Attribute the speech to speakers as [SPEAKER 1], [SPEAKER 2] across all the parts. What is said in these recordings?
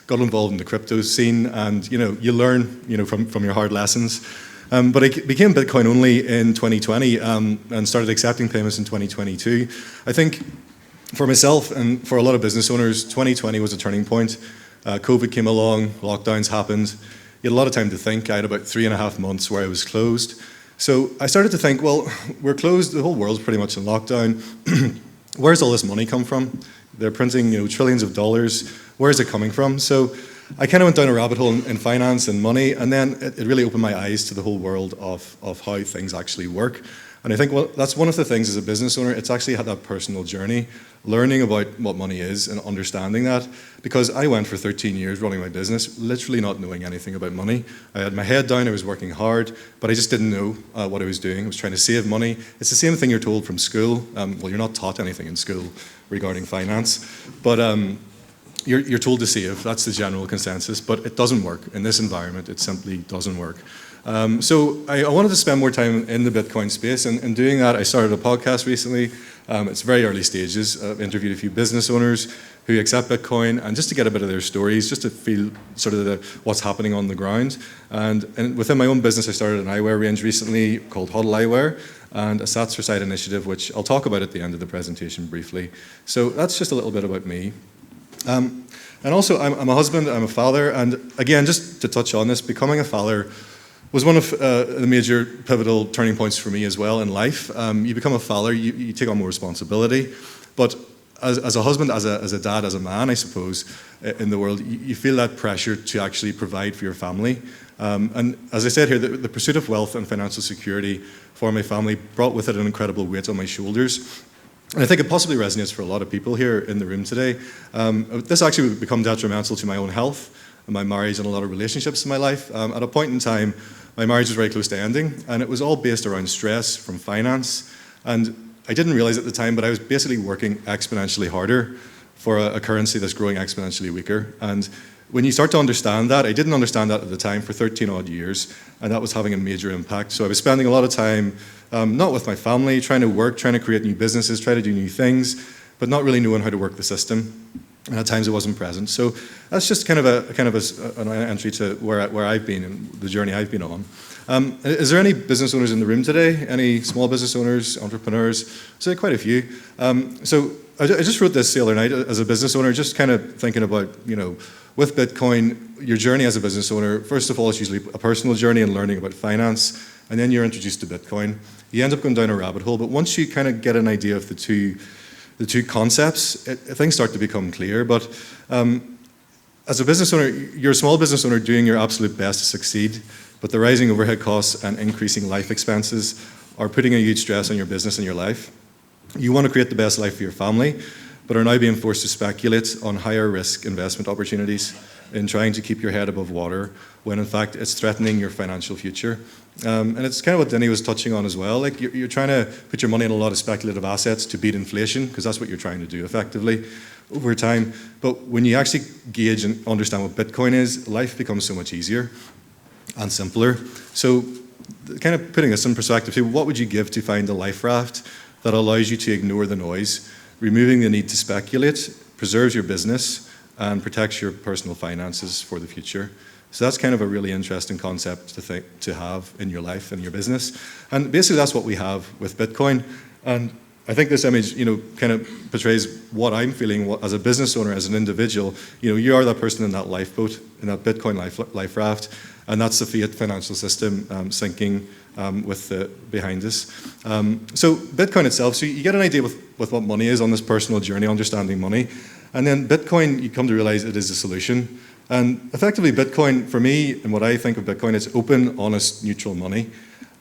[SPEAKER 1] got involved in the crypto scene, and you learn from your hard lessons. But I became Bitcoin only in 2020 and started accepting payments in 2022. I think for myself and for a lot of business owners, 2020 was a turning point. COVID came along, lockdowns happened. You had a lot of time to think. I had about 3.5 months where I was closed. So I started to think, well, we're closed, the whole world's pretty much in lockdown. Where's all this money come from? They're printing trillions of dollars. Where is it coming from? So I kind of went down a rabbit hole in finance and money, and then it really opened my eyes to the whole world of how things actually work. And I think that's one of the things as a business owner, it's actually had that personal journey, learning about what money is and understanding that. Because I went for 13 years running my business, literally not knowing anything about money. I had my head down, I was working hard, but I just didn't know what I was doing. I was trying to save money. It's the same thing you're told from school. Well, you're not taught anything in school regarding finance, but you're told to save. That's the general consensus, but it doesn't work. In this environment, it simply doesn't work. So I wanted to spend more time in the Bitcoin space, and in doing that, I started a podcast recently. It's very early stages. I've interviewed a few business owners who accept Bitcoin, and just to get a bit of their stories, just to feel sort of what's happening on the ground. And within my own business, I started an eyewear range recently called Huddle Eyewear, and a Sats for Sight initiative, which I'll talk about at the end of the presentation briefly. So that's just a little bit about me. And also, I'm a husband, I'm a father, and again, just to touch on this, becoming a father was one of the major pivotal turning points for me as well in life. You become a father, you take on more responsibility, but as a husband, as a dad, as a man, I suppose, in the world, you feel that pressure to actually provide for your family. And as I said here, the pursuit of wealth and financial security for my family brought with it an incredible weight on my shoulders. And I think it possibly resonates for a lot of people here in the room today. This actually would become detrimental to my own health, and my marriage, and a lot of relationships in my life. At a point in time, my marriage was very close to ending, and it was all based around stress from finance. And I didn't realize at the time, but I was basically working exponentially harder for a currency that's growing exponentially weaker. And when you start to understand that, I didn't understand that at the time for 13 odd years, and that was having a major impact. So I was spending a lot of time not with my family, trying to work, trying to create new businesses, try to do new things, but not really knowing how to work the system. And at times it wasn't present. So that's just kind of an entry to where I've been and the journey I've been on. Is there any business owners in the room today? Any small business owners, entrepreneurs? So quite a few. So I just wrote this the other night as a business owner, just kind of thinking about, with Bitcoin, your journey as a business owner, first of all, it's usually a personal journey and learning about finance, and then you're introduced to Bitcoin. You end up going down a rabbit hole, but once you kind of get an idea of the two concepts, things start to become clear. But as a business owner, you're a small business owner doing your absolute best to succeed, but the rising overhead costs and increasing life expenses are putting a huge stress on your business and your life. You want to create the best life for your family, but are now being forced to speculate on higher risk investment opportunities in trying to keep your head above water, when in fact it's threatening your financial future. And it's kind of what Denny was touching on as well. Like you're trying to put your money in a lot of speculative assets to beat inflation, because that's what you're trying to do effectively over time. But when you actually gauge and understand what Bitcoin is, life becomes so much easier and simpler. So kind of putting this in perspective, what would you give to find a life raft that allows you to ignore the noise, removing the need to speculate, preserves your business, and protects your personal finances for the future? So that's kind of a really interesting concept to have in your life and your business. And basically that's what we have with Bitcoin. And I think this image, kind of portrays what I'm feeling as a business owner, as an individual. You are that person in that lifeboat, in that Bitcoin life raft, and that's the fiat financial system sinking behind us. So Bitcoin itself, so you get an idea with what money is on this personal journey, understanding money. And then Bitcoin, you come to realize it is a solution. And effectively, Bitcoin, for me, and what I think of Bitcoin, it's open, honest, neutral money.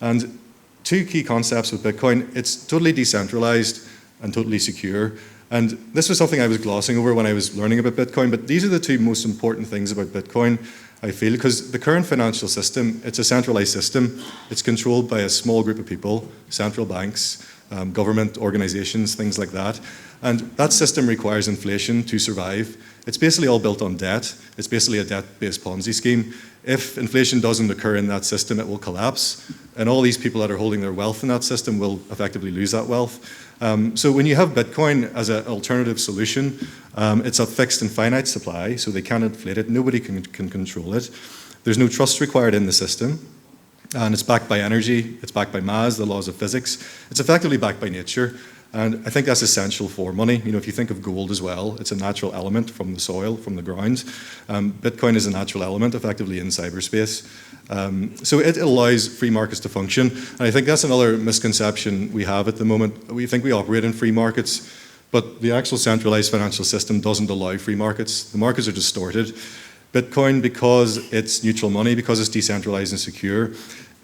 [SPEAKER 1] And two key concepts with Bitcoin: it's totally decentralized and totally secure. And this was something I was glossing over when I was learning about Bitcoin, but these are the two most important things about Bitcoin, I feel, because the current financial system, it's a centralized system. It's controlled by a small group of people, central banks, government organizations, things like that. And that system requires inflation to survive. It's basically all built on debt. It's basically a debt-based Ponzi scheme. If inflation doesn't occur in that system, it will collapse. And all these people that are holding their wealth in that system will effectively lose that wealth. So when you have Bitcoin as an alternative solution, it's a fixed and finite supply, so they can't inflate it. Nobody can control it. There's no trust required in the system. And it's backed by energy. It's backed by maths, the laws of physics. It's effectively backed by nature. And I think that's essential for money. You know, if you think of gold as well, it's a natural element from the soil, from the ground. Bitcoin is a natural element, effectively, in cyberspace. So it allows free markets to function. And I think that's another misconception we have at the moment. We think we operate in free markets, but the actual centralized financial system doesn't allow free markets. The markets are distorted. Bitcoin, because it's neutral money, because it's decentralized and secure,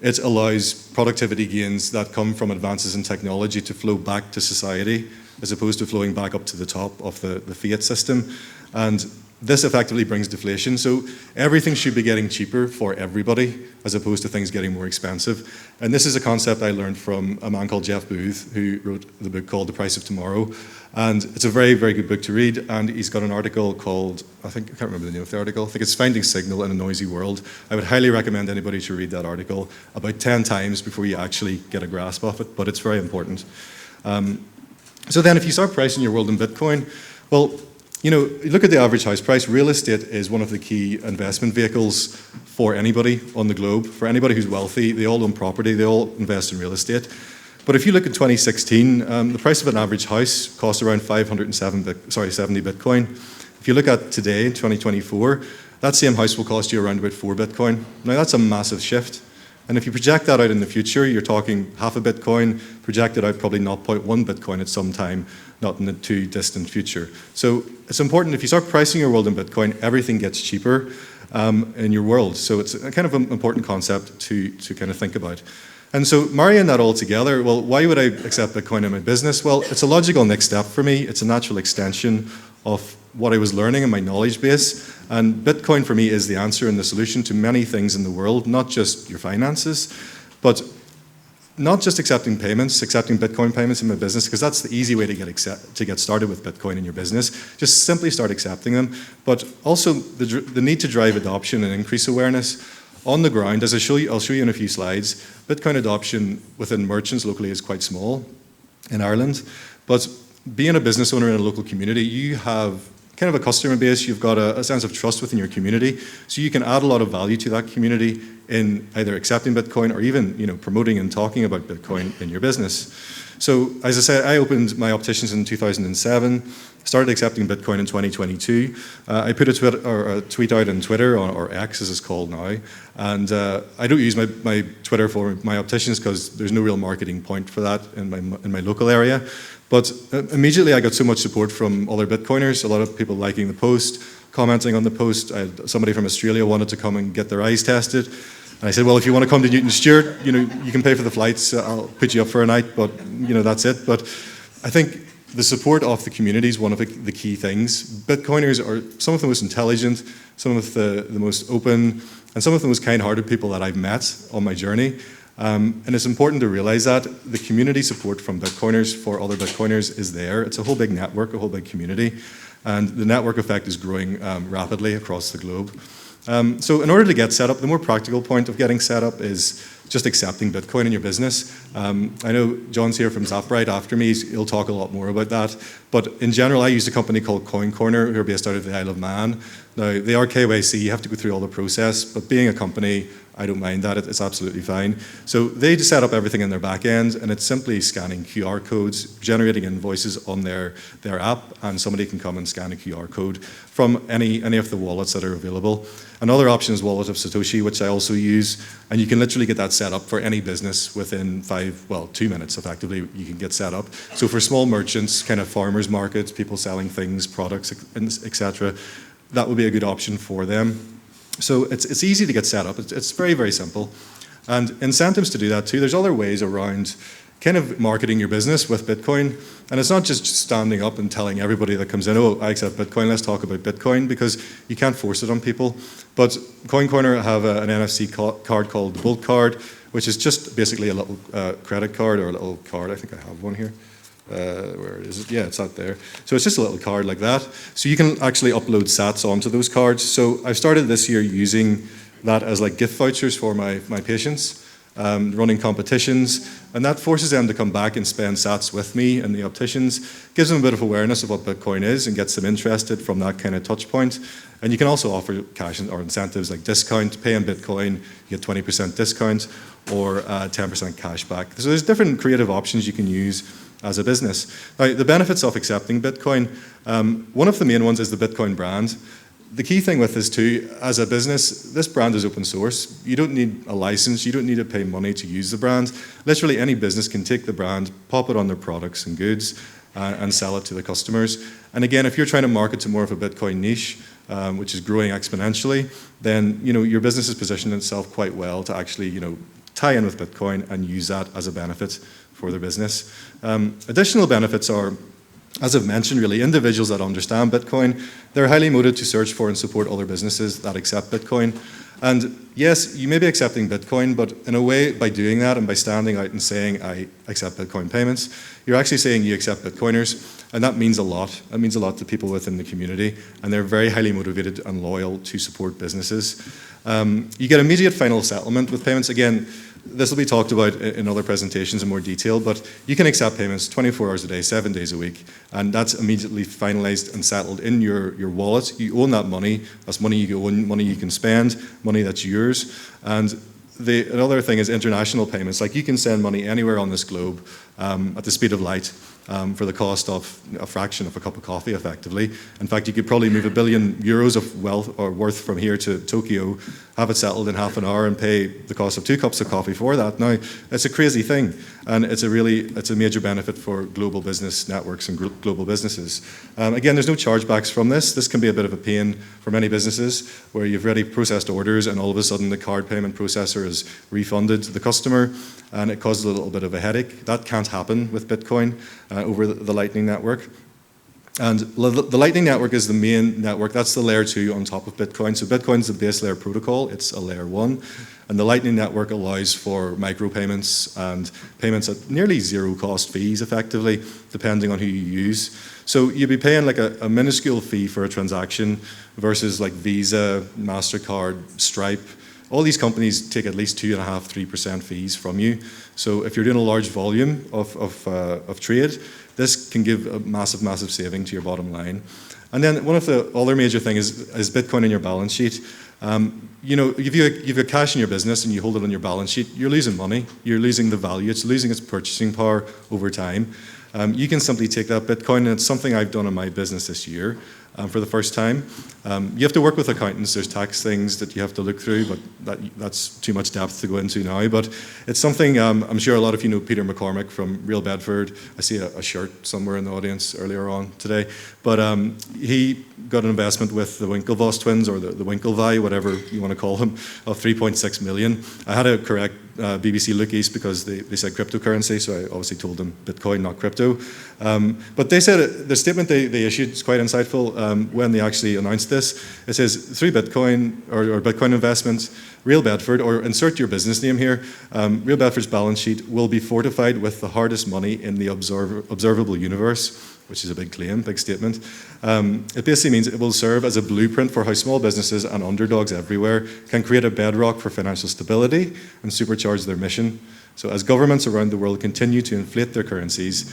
[SPEAKER 1] it allows productivity gains that come from advances in technology to flow back to society, as opposed to flowing back up to the top of the fiat system. And this effectively brings deflation. So everything should be getting cheaper for everybody, as opposed to things getting more expensive. And this is a concept I learned from a man called Jeff Booth, who wrote the book called The Price of Tomorrow. And it's a very, very good book to read. And he's got an article called, I can't remember the name of the article. I think it's Finding Signal in a Noisy World. I would highly recommend anybody to read that article about 10 times before you actually get a grasp of it, but it's very important. So then if you start pricing your world in Bitcoin, well, you know, look at the average house price. Real estate is one of the key investment vehicles for anybody on the globe. For anybody who's wealthy, they all own property, they all invest in real estate. But if you look at 2016, the price of an average house cost around 70 Bitcoin. If you look at today, 2024, that same house will cost you around about 4 Bitcoin. Now that's a massive shift. And if you project that out in the future, you're talking half a Bitcoin, projected out probably 0.1 Bitcoin at some time, not in the too distant future. So it's important, if you start pricing your world in Bitcoin, everything gets cheaper in your world. So it's a kind of an important concept to kind of think about. And so marrying that all together, well, why would I accept Bitcoin in my business? Well, it's a logical next step for me. It's a natural extension of what I was learning in my knowledge base. And Bitcoin for me is the answer and the solution to many things in the world, not just your finances, but not just accepting Bitcoin payments in my business, because that's the easy way to get started with Bitcoin in your business. Just simply start accepting them, but also the need to drive adoption and increase awareness. On the ground, as I'll show you in a few slides, Bitcoin adoption within merchants locally is quite small in Ireland, but being a business owner in a local community, you have kind of a customer base, you've got a sense of trust within your community, so you can add a lot of value to that community in either accepting Bitcoin or even, you know, promoting and talking about Bitcoin in your business. So, as I said, I opened my opticians in 2007, started accepting Bitcoin in 2022. I put a tweet out on Twitter, or X as it's called now, and I don't use my Twitter for my opticians because there's no real marketing point for that in my local area. But immediately I got so much support from other Bitcoiners, a lot of people liking the post, commenting on the post. Somebody from Australia wanted to come and get their eyes tested. And I said, well, if you want to come to Newton Stewart, you know, you can pay for the flights. I'll put you up for a night, but you know, that's it. But I think the support of the community is one of the key things. Bitcoiners are some of the most intelligent, some of the most open, and some of the most kind-hearted people that I've met on my journey. And it's important to realize that the community support from Bitcoiners for other Bitcoiners is there. It's a whole big network, a whole big community, and the network effect is growing rapidly across the globe. So in order to get set up, the more practical point of getting set up is just accepting Bitcoin in your business. I know John's here from Zaprite after me, he'll talk a lot more about that. But in general, I used a company called Coin Corner, who are based out of the Isle of Man. Now, they are KYC, you have to go through all the process, but being a company, I don't mind that, it's absolutely fine. So they just set up everything in their back end, and it's simply scanning QR codes, generating invoices on their app, and somebody can come and scan a QR code from any of the wallets that are available. Another option is Wallet of Satoshi, which I also use, and you can literally get that set up for any business within 2 minutes, effectively, you can get set up. So for small merchants, kind of farmers markets, people selling things, products, etc., that would be a good option for them. So it's easy to get set up. It's very, very simple. And incentives to do that too. There's other ways around kind of marketing your business with Bitcoin. And it's not just standing up and telling everybody that comes in, oh, I accept Bitcoin, let's talk about Bitcoin, because you can't force it on people. But Coin Corner have an NFC card called the Bolt Card, which is just basically a little credit card or a little card. I think I have one here. Where is it? Yeah, it's out there. So it's just a little card like that. So you can actually upload sats onto those cards. So I've started this year using that as like gift vouchers for my patients, running competitions, and that forces them to come back and spend sats with me and the opticians, gives them a bit of awareness of what Bitcoin is and gets them interested from that kind of touch point. And you can also offer cash or incentives like discount, pay in Bitcoin, you get 20% discount or 10% cash back. So there's different creative options you can use as a business. Now, the benefits of accepting Bitcoin, one of the main ones is the Bitcoin brand. The key thing with this too, as a business, this brand is open source. You don't need a license, you don't need to pay money to use the brand. Literally any business can take the brand, pop it on their products and goods, and sell it to the customers. And again, if you're trying to market to more of a Bitcoin niche, which is growing exponentially, then your business has positioned itself quite well to actually tie in with Bitcoin and use that as a benefit for their business. Additional benefits are, as I've mentioned, really individuals that understand Bitcoin, they're highly motivated to search for and support other businesses that accept Bitcoin. And yes, you may be accepting Bitcoin, but in a way, by doing that and by standing out and saying, I accept Bitcoin payments, you're actually saying you accept Bitcoiners, and that means a lot. That means a lot to people within the community, and they're very highly motivated and loyal to support businesses. You get immediate final settlement with payments. Again, this will be talked about in other presentations in more detail, but you can accept payments 24 hours a day, 7 days a week, and that's immediately finalized and settled in your wallet. You own that money. That's money you own, money you can spend, money that's yours. And another thing is international payments. Like you can send money anywhere on this globe at the speed of light for the cost of a fraction of a cup of coffee, effectively. In fact, you could probably move €1 billion of wealth or worth from here to Tokyo, have it settled in half an hour, and pay the cost of 2 cups of coffee for that. Now, it's a crazy thing, and it's a major benefit for global business networks and global businesses. Again, there's no chargebacks from this. This can be a bit of a pain for many businesses where you've already processed orders and all of a sudden the card payment processor has refunded the customer, and it causes a little bit of a headache. That can't happen with Bitcoin over the Lightning Network. And the Lightning Network is the main network. That's the layer 2 on top of Bitcoin. So Bitcoin's the base layer protocol. It's a layer 1. And the Lightning Network allows for micropayments and payments at nearly zero cost fees, effectively, depending on who you use. So you'd be paying like a minuscule fee for a transaction versus like Visa, MasterCard, Stripe. All these companies take at least 2.5–3% fees from you. So if you're doing a large volume of trade, this can give a massive, massive saving to your bottom line. And then one of the other major things is Bitcoin in your balance sheet. If you have cash in your business and you hold it on your balance sheet, you're losing money. You're losing the value. It's losing its purchasing power over time. You can simply take that Bitcoin, and it's something I've done in my business this year for the first time. You have to work with accountants. There's tax things that you have to look through, but that's too much depth to go into now. But it's something, I'm sure a lot of you know Peter McCormick from Real Bedford. I see a shirt somewhere in the audience earlier on today. But he got an investment with the Winklevoss twins, or the Winklevi, whatever you want to call them, of 3.6 million. I had to correct BBC Look East because they said cryptocurrency, so I obviously told them Bitcoin, not crypto. But they said the statement they issued is quite insightful when they actually announced this. It says, through Bitcoin or Bitcoin investments, Real Bedford, or insert your business name here, Real Bedford's balance sheet will be fortified with the hardest money in the observable universe, which is a big claim, big statement. It basically means it will serve as a blueprint for how small businesses and underdogs everywhere can create a bedrock for financial stability and supercharge their mission. So as governments around the world continue to inflate their currencies,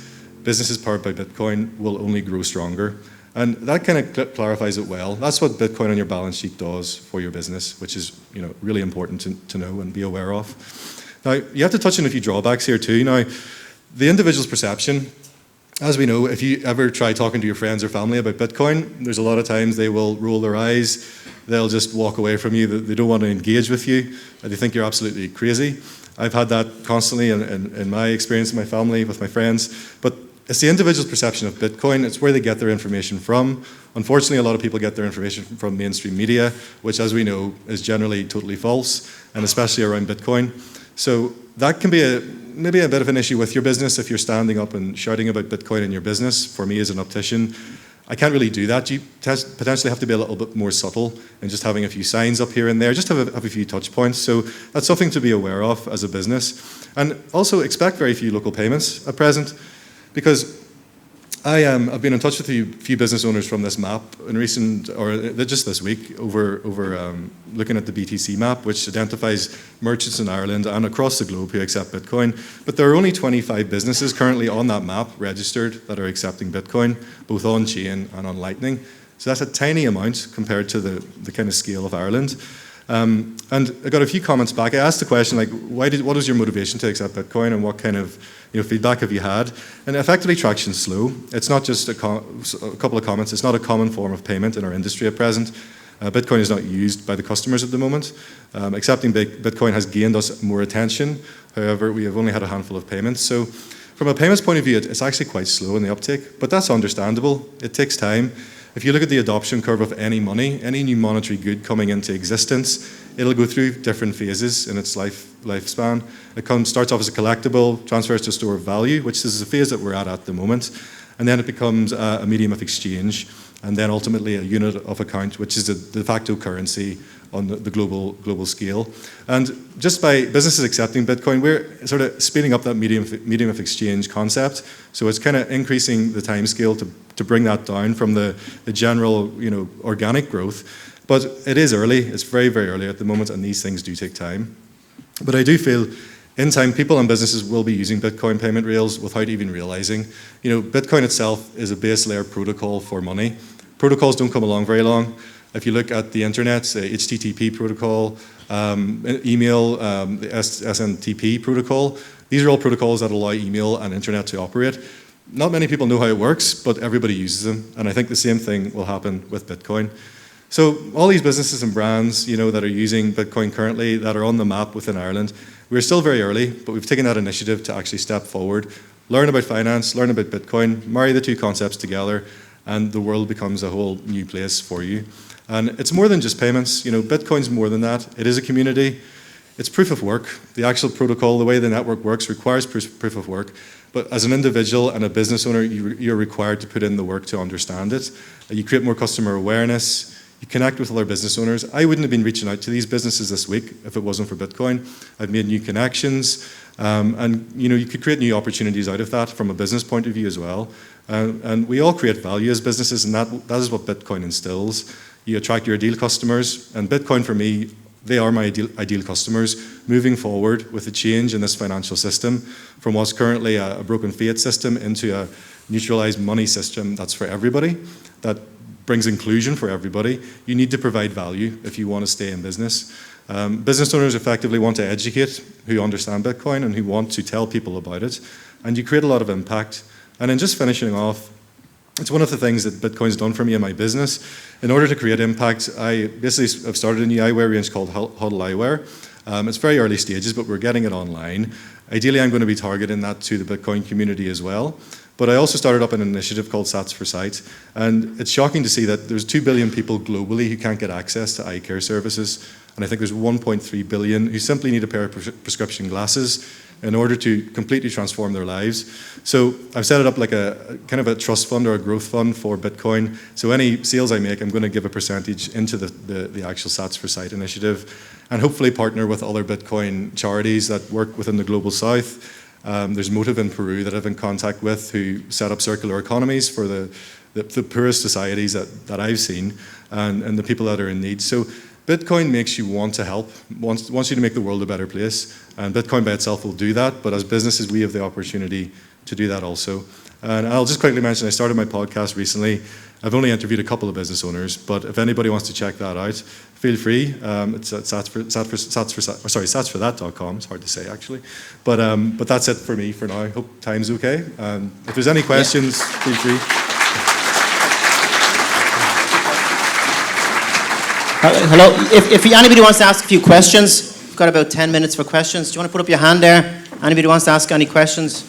[SPEAKER 1] businesses powered by Bitcoin will only grow stronger. And that kind of clarifies it well. That's what Bitcoin on your balance sheet does for your business, which is really important to know and be aware of. Now, you have to touch on a few drawbacks here too. Now, the individual's perception, as we know, if you ever try talking to your friends or family about Bitcoin, there's a lot of times they will roll their eyes, they'll just walk away from you, they don't want to engage with you, they think you're absolutely crazy. I've had that constantly in my experience in my family, with my friends, but it's the individual's perception of Bitcoin. It's where they get their information from. Unfortunately, a lot of people get their information from mainstream media, which, as we know, is generally totally false, and especially around Bitcoin. So that can be maybe a bit of an issue with your business if you're standing up and shouting about Bitcoin in your business. For me as an optician, I can't really do that. You potentially have to be a little bit more subtle and just having a few signs up here and there, just have a few touch points. So that's something to be aware of as a business. And also expect very few local payments at present, because I've been in touch with a few business owners from this map in just this week over looking at the BTC map, which identifies merchants in Ireland and across the globe who accept Bitcoin. But there are only 25 businesses currently on that map registered that are accepting Bitcoin, both on chain and on Lightning. So that's a tiny amount compared to the kind of scale of Ireland. And I got a few comments back. I asked the question, like, what was your motivation to accept Bitcoin, and what kind of feedback have you had? And effectively, traction's slow. It's not just a couple of comments. It's not a common form of payment in our industry at present. Bitcoin is not used by the customers at the moment. Accepting Bitcoin has gained us more attention. However, we have only had a handful of payments. So from a payments point of view, it's actually quite slow in the uptake, but that's understandable. It takes time. If you look at the adoption curve of any money, any new monetary good coming into existence, it'll go through different phases in its lifespan. It starts off as a collectible, transfers to a store of value, which is the phase that we're at the moment, and then it becomes a medium of exchange, and then ultimately a unit of account, which is the de facto currency on the global scale. And just by businesses accepting Bitcoin, we're sort of speeding up that medium of exchange concept. So it's kind of increasing the time scale to bring that down from the general organic growth. But it is early. It's very, very early at the moment, and these things do take time. But I do feel in time, people and businesses will be using Bitcoin payment rails without even realizing. Bitcoin itself is a base layer protocol for money. Protocols don't come along very long. If you look at the internet, HTTP protocol, email, the SMTP protocol, these are all protocols that allow email and internet to operate. Not many people know how it works, but everybody uses them. And I think the same thing will happen with Bitcoin. So all these businesses and brands, that are using Bitcoin currently, that are on the map within Ireland, we're still very early, but we've taken that initiative to actually step forward, learn about finance, learn about Bitcoin, marry the two concepts together, and the world becomes a whole new place for you. And it's more than just payments. Bitcoin's more than that. It is a community. It's proof of work. The actual protocol, the way the network works, requires proof of work. But as an individual and a business owner, you're required to put in the work to understand it. You create more customer awareness. You connect with other business owners. I wouldn't have been reaching out to these businesses this week if it wasn't for Bitcoin. I've made new connections. And you could create new opportunities out of that from a business point of view as well. And we all create value as businesses, and that is what Bitcoin instills. You attract your ideal customers, and Bitcoin for me, they are my ideal customers moving forward with a change in this financial system from what's currently a broken fiat system into a neutralized money system that's for everybody, that brings inclusion for everybody. You need to provide value if you want to stay in business. Business owners effectively want to educate who understand Bitcoin and who want to tell people about it, and you create a lot of impact. And then just finishing off, it's one of the things that Bitcoin's done for me in my business. In order to create impact, I've started a new eyewear range called Huddle Eyewear. It's very early stages, but we're getting it online. Ideally, I'm going to be targeting that to the Bitcoin community as well. But I also started up an initiative called Sats for Sight. And it's shocking to see that there's 2 billion people globally who can't get access to eye care services. And I think there's 1.3 billion who simply need a pair of prescription glasses in order to completely transform their lives. So I've set it up like a kind of a trust fund or a growth fund for Bitcoin. So any sales I make, I'm going to give a percentage into the actual Sats for Sight initiative, and hopefully partner with other Bitcoin charities that work within the Global South. There's Motive in Peru that I've been in contact with, who set up circular economies for the poorest societies that I've seen, and the people that are in need. So Bitcoin makes you want to help, wants you to make the world a better place, and Bitcoin by itself will do that, but as businesses we have the opportunity to do that also. And I'll just quickly mention, I started my podcast recently. I've only interviewed a couple of business owners, but if anybody wants to check that out, feel free. It's at satsforthat.com. It's hard to say actually, but that's it for me for now. Hope time's okay. If there's any questions, feel free.
[SPEAKER 2] Hello. If anybody wants to ask a few questions, we've got about 10 minutes for questions. Do you want to put up your hand there? Anybody wants to ask any questions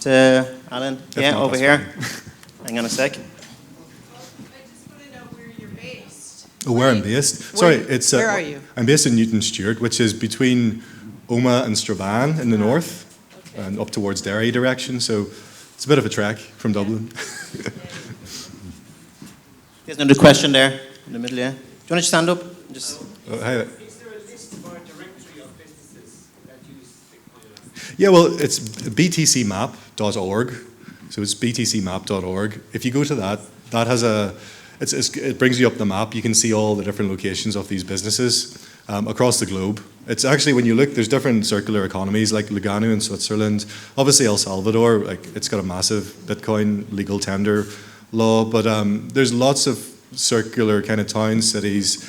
[SPEAKER 2] to Alan? Yeah, over here. Hang on a sec.
[SPEAKER 3] I just want to know where you're based.
[SPEAKER 1] Oh, where I'm based?
[SPEAKER 3] Where are you?
[SPEAKER 1] I'm based in Newton Stewart, which is between Omagh and Strabane in the north, and up towards Derry direction. So it's a bit of a trek from Dublin.
[SPEAKER 2] There's another question there in the middle, yeah. Do you want to just stand up? Just...
[SPEAKER 1] Hi.
[SPEAKER 4] Is there a list or a directory of businesses that use Bitcoin?
[SPEAKER 1] Yeah, well, it's btcmap.org. So it's btcmap.org. If you go to that, that has it brings you up the map. You can see all the different locations of these businesses across the globe. It's actually, when you look, there's different circular economies like Lugano in Switzerland. Obviously El Salvador, like it's got a massive Bitcoin legal tender law, but there's lots of circular kind of towns, cities,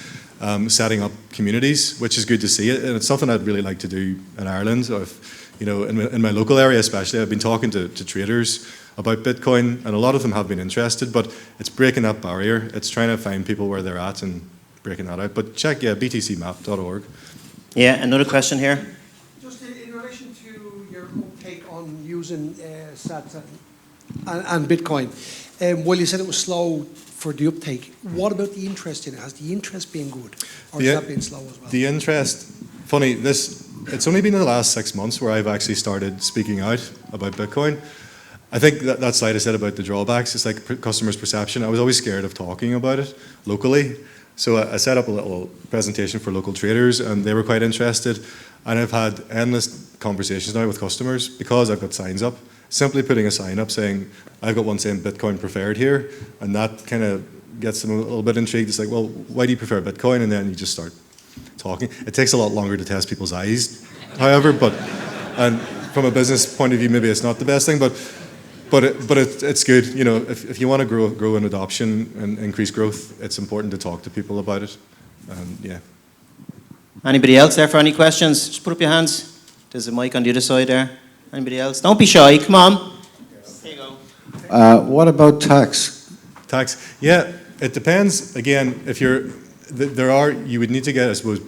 [SPEAKER 1] setting up communities, which is good to see. And it's something I'd really like to do in Ireland. In my local area especially, I've been talking to traders about Bitcoin, and a lot of them have been interested, but it's breaking that barrier. It's trying to find people where they're at and breaking that out. But check, btcmap.org.
[SPEAKER 2] Yeah, another question here.
[SPEAKER 5] Just in relation to your uptake on using sats and Bitcoin, well, you said it was slow for the uptake. What about the interest in it? Has the interest been good, or has that been slow as well?
[SPEAKER 1] The interest, funny, it's only been in the last 6 months where I've actually started speaking out about Bitcoin. I think that slide I said about the drawbacks, it's like customers' perception. I was always scared of talking about it locally. So I set up a little presentation for local traders, and they were quite interested. And I've had endless conversations now with customers because I've got signs up. Simply putting a sign up saying, I've got one saying Bitcoin preferred here, and that kind of gets them a little bit intrigued. It's like, well, why do you prefer Bitcoin? And then you just start talking. It takes a lot longer to test people's eyes, however, and from a business point of view, maybe it's not the best thing, but it's good. You know, if you want to grow in adoption and increase growth, it's important to talk to people about it. Yeah.
[SPEAKER 2] Anybody else there for any questions? Just put up your hands. There's a mic on the other side there. Anybody else? Don't be shy. Come on. Here you go.
[SPEAKER 6] What about tax?
[SPEAKER 1] Tax, yeah, it depends. Again, if you would need to get, I suppose,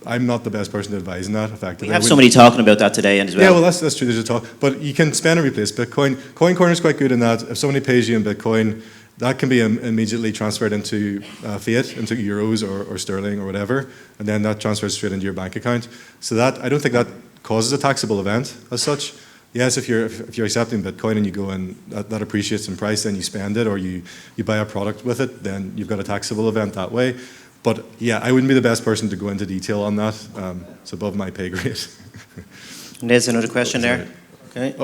[SPEAKER 1] I'm not the best person to advise on that effectively.
[SPEAKER 2] We have somebody talking about that today as well.
[SPEAKER 1] Yeah, well, that's true. There's a talk, but you can spend and replace Bitcoin. Coin Corner is quite good in that. If somebody pays you in Bitcoin, that can be immediately transferred into fiat, into euros or sterling or whatever, and then that transfers straight into your bank account. So that, I don't think that causes a taxable event as such. Yes, if you're accepting Bitcoin and you go and that appreciates in price, then you spend it, or you buy a product with it, then you've got a taxable event that way. But yeah, I wouldn't be the best person to go into detail on that. It's above my pay grade.
[SPEAKER 2] And there's another question there. Okay.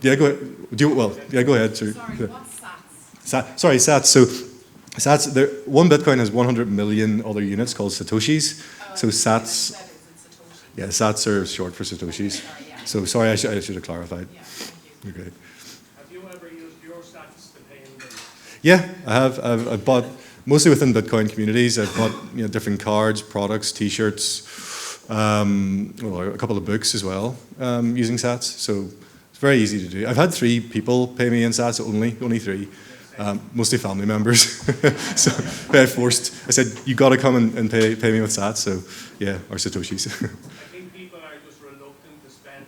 [SPEAKER 1] Yeah, go ahead. Go ahead. Sorry,
[SPEAKER 3] what's sats?
[SPEAKER 1] Sorry, sats. So sats, one Bitcoin has 100 million other units called satoshis. So sats, yeah, sats are short for satoshis. So sorry, I should have clarified.
[SPEAKER 3] Yeah,
[SPEAKER 1] okay.
[SPEAKER 4] Have you ever used your sats to pay in bills?
[SPEAKER 1] Yeah, I have. I've bought, mostly within Bitcoin communities, I've bought different cards, products, T-shirts, a couple of books as well, using sats. So it's very easy to do. I've had 3 people pay me in sats, only 3. Mostly family members. So I said, you got to come and pay me with sats. So yeah, or satoshis.
[SPEAKER 4] I think people are just reluctant to spend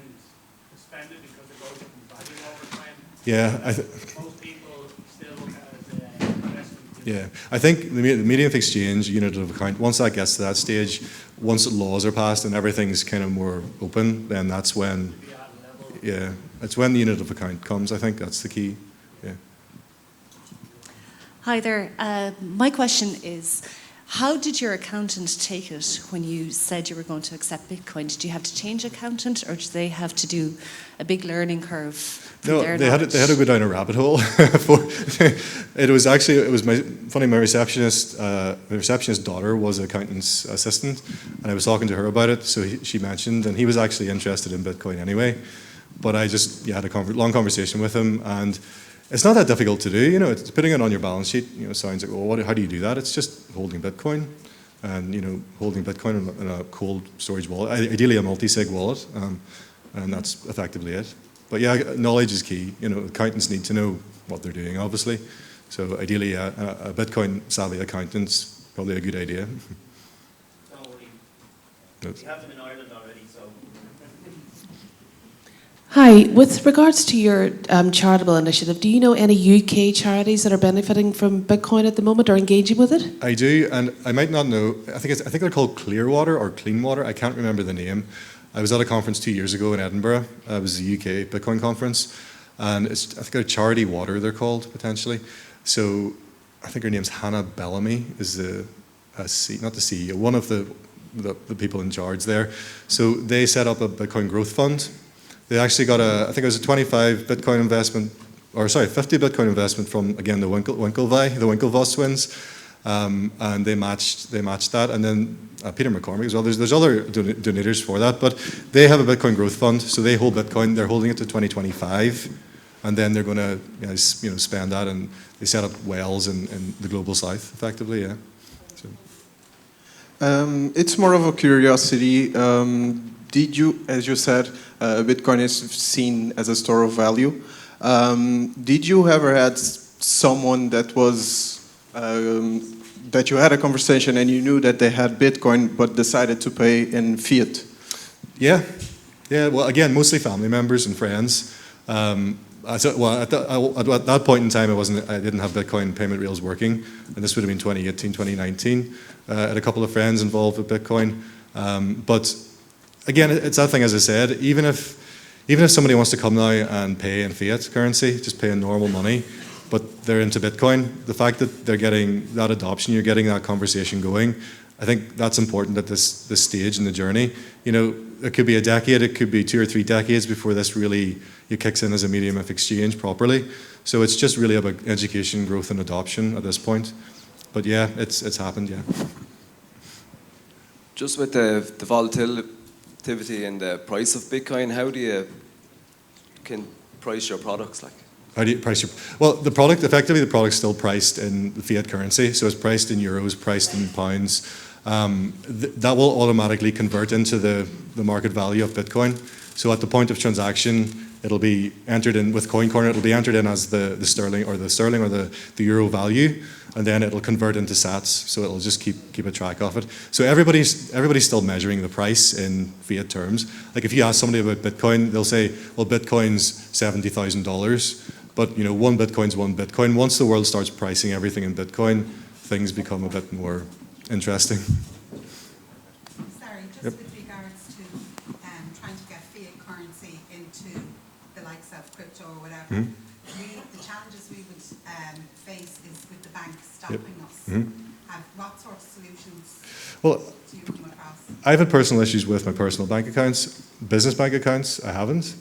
[SPEAKER 4] it because it goes up in value over time.
[SPEAKER 1] Yeah,
[SPEAKER 4] Most people still look at it as an investment.
[SPEAKER 1] yeah. I think the medium of exchange, unit of account, once that gets to that stage, once laws are passed and everything's kind of more open, then that's when, yeah, it's when the unit of account comes. I think that's the key. Yeah.
[SPEAKER 7] Hi there. My question is, how did your accountant take it when you said you were going to accept Bitcoin? Did you have to change accountant, or did they have to do a big learning curve?
[SPEAKER 1] No, they had to go down a rabbit hole. It was my receptionist's daughter was an accountant's assistant, and I was talking to her about it. So she mentioned, and he was actually interested in Bitcoin anyway. But I just had a long conversation with him, and it's not that difficult to do. It's putting it on your balance sheet. Sounds like, well, how do you do that? It's just holding Bitcoin, and holding Bitcoin in a cold storage wallet, ideally a multi-sig wallet, and that's effectively it. But yeah, knowledge is key. Accountants need to know what they're doing, obviously. So ideally, a Bitcoin savvy accountant's probably a good idea.
[SPEAKER 2] Don't worry.
[SPEAKER 1] We
[SPEAKER 2] have them in Ireland already, so.
[SPEAKER 8] Hi, with regards to your charitable initiative, do you know any UK charities that are benefiting from Bitcoin at the moment or engaging with it?
[SPEAKER 1] I do, and I might not know. I think they're called Clearwater or Cleanwater. I can't remember the name. I was at a conference 2 years ago in Edinburgh. It was the UK Bitcoin conference, and I think a charity water they're called potentially. So I think her name's Hannah Bellamy, is not the CEO, one of the people in charge there. So they set up a Bitcoin growth fund. They actually got I think it was a 25 Bitcoin investment, 50 Bitcoin investment from, again, the Winklevoss twins. And they matched that, and then Peter McCormick as well. There's other donators for that, but they have a Bitcoin growth fund, so they hold Bitcoin. They're holding it to 2025, and then they're going to spend that, and they set up wells in the global south, effectively. Yeah. So.
[SPEAKER 6] It's more of a curiosity. Did you, as you said, Bitcoin is seen as a store of value. Did you ever had someone that was that you had a conversation and you knew that they had Bitcoin but decided to pay in fiat?
[SPEAKER 1] Yeah. Well, again, mostly family members and friends. At that point in time, I didn't have Bitcoin payment rails working, and this would have been 2018, 2019. I had a couple of friends involved with Bitcoin, but again, it's that thing, as I said. Even if somebody wants to come now and pay in fiat currency, just pay in normal money, but they're into Bitcoin, the fact that they're getting that adoption, you're getting that conversation going, I think that's important at this stage in the journey. It could be a decade, it could be 2 or 3 decades before this really kicks in as a medium of exchange properly. So it's just really about education, growth, and adoption at this point. But yeah, it's happened, yeah.
[SPEAKER 9] Just with the volatility in the price of Bitcoin, how do you can price your products like?
[SPEAKER 1] How do you price your... Well, the product's still priced in fiat currency, so it's priced in euros, priced in pounds. That will automatically convert into the market value of Bitcoin. So at the point of transaction, it'll be entered in with Coin Corner, it'll be entered in as the sterling or the euro value, and then it'll convert into sats, so it'll just keep a track of it. So everybody's still measuring the price in fiat terms. Like if you ask somebody about Bitcoin, they'll say, well, Bitcoin's $70,000, but one Bitcoin's one Bitcoin. Once the world starts pricing everything in Bitcoin, things become a bit more interesting.
[SPEAKER 3] Sorry, just with regards to trying to get fiat currency into the likes of crypto or whatever, the challenges we would face is with the bank stopping us. What sort of solutions do you come across?
[SPEAKER 1] I've had personal issues with my personal bank accounts. Business bank accounts, I haven't.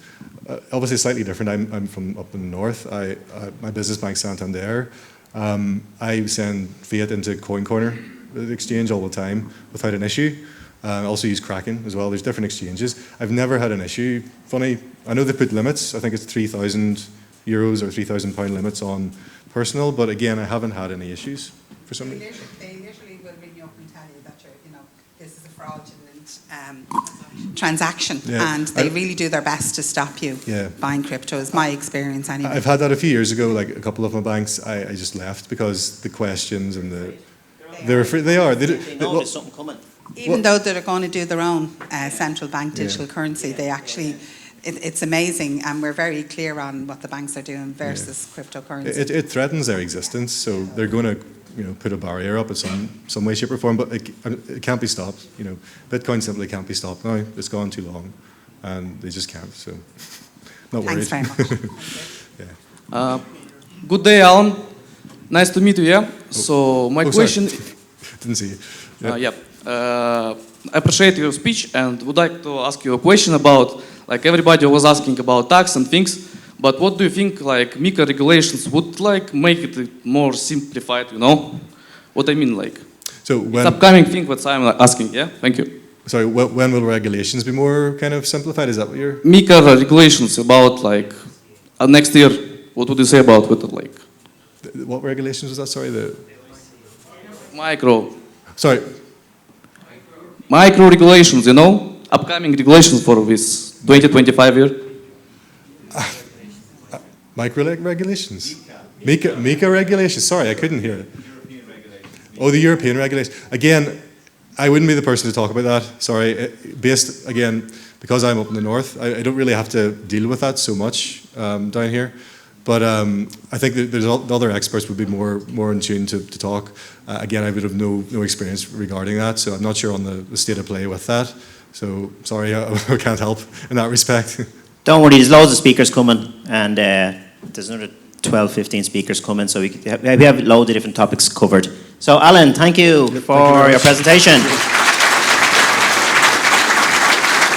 [SPEAKER 1] Obviously slightly different. I'm from up in the north. My business bank Santander. I send fiat into Coin Corner, the exchange, all the time without an issue. I also use Kraken as well. There's different exchanges. I've never had an issue. Funny, I know they put limits. I think it's €3,000 or £3,000 limits on personal, but again, I haven't had any issues for some reason.
[SPEAKER 3] They literally will ring you up and tell you that this is a fraudulent transaction, and they really do their best to stop you buying crypto, is my experience anyway.
[SPEAKER 1] I've had that a few years ago, like a couple of my banks, I just left because the questions and
[SPEAKER 2] they know there's something coming.
[SPEAKER 3] Even though they're going to do their own central bank digital currency, they actually, it's amazing, and we're very clear on what the banks are doing versus cryptocurrency.
[SPEAKER 1] It threatens their existence, so they're going to put a barrier up in some way, shape or form, but it can't be stopped. Bitcoin simply can't be stopped now. It's gone too long, and they just can't, so not worried.
[SPEAKER 3] Thanks very much.
[SPEAKER 10] Good day, Alan. Nice to meet you, yeah? So my question...
[SPEAKER 1] Didn't see you.
[SPEAKER 10] I appreciate your speech and would like to ask you a question about, like everybody was asking about tax and things, but what do you think like MiCA regulations would like make it more simplified, What I mean, like,
[SPEAKER 1] so when,
[SPEAKER 10] it's upcoming thing what I'm asking, yeah? Thank you.
[SPEAKER 1] Sorry, when will regulations be more kind of simplified? Is that what you're...
[SPEAKER 10] MiCA regulations about like next year, what would you say about it, like?
[SPEAKER 1] What regulations was that, sorry?
[SPEAKER 10] Micro regulations, upcoming regulations for this 2025 year.
[SPEAKER 1] Micro regulations? MiCA regulations, sorry, I couldn't hear it. Oh, the European regulations. Again, I wouldn't be the person to talk about that, sorry. Based, again, because I'm up in the north, I don't really have to deal with that so much down here. But I think that the other experts would be more in tune to talk. Again, I would have no experience regarding that, so I'm not sure on the state of play with that. So sorry, I can't help in that respect.
[SPEAKER 2] Don't worry, there's loads of speakers coming, and there's another 12, 15 speakers coming, so we have loads of different topics covered. So Alan, thank you for your presentation.